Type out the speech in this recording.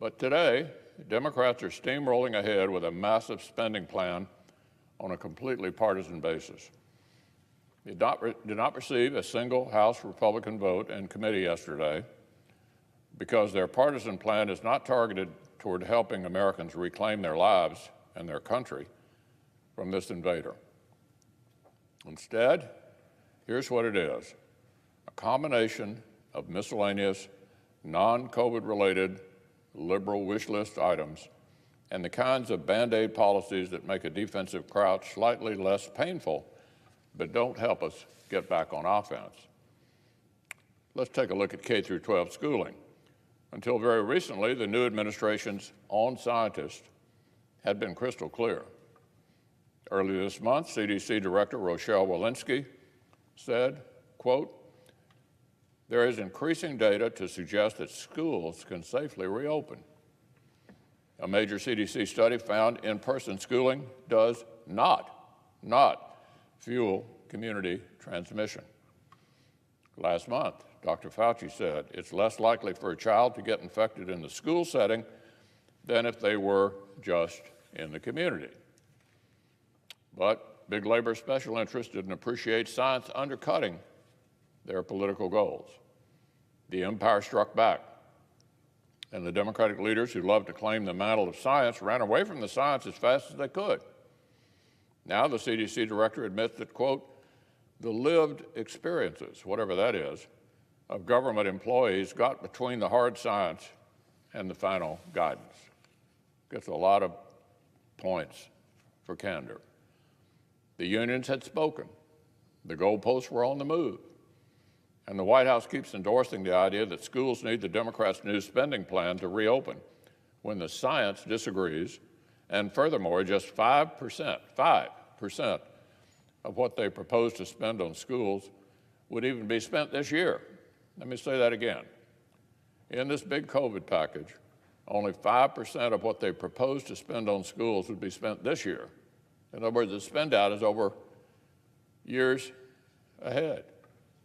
But today, Democrats are steamrolling ahead with a massive spending plan on a completely partisan basis. They did not receive a single House Republican vote in committee yesterday because their partisan plan is not targeted toward helping Americans reclaim their lives and their country from this invader. Instead, here's what it is: a combination of miscellaneous, non-COVID-related liberal wish list items and the kinds of Band-Aid policies that make a defensive crouch slightly less painful but don't help us get back on offense. Let's take a look at K through 12 schooling. Until very recently, the new administration's own scientists had been crystal clear. Earlier this month, CDC Director Rochelle Walensky said, quote, "There is increasing data to suggest that schools can safely reopen." A major CDC study found in-person schooling does not fuel community transmission. Last month, Dr. Fauci said it's less likely for a child to get infected in the school setting than if they were just in the community. But big labor special interests didn't appreciate science undercutting their political goals. The empire struck back, and the Democratic leaders who loved to claim the mantle of science ran away from the science as fast as they could. Now the CDC director admits that, quote, "the lived experiences," whatever that is, "of government employees got between the hard science and the final guidance." Gets a lot of points for candor. The unions had spoken. The goalposts were on the move. And the White House keeps endorsing the idea that schools need the Democrats' new spending plan to reopen when the science disagrees. And furthermore, just 5% of what they propose to spend on schools would even be spent this year. Let me say that again. In this big COVID package, only 5% of what they propose to spend on schools would be spent this year. In other words, the spend out is over years ahead.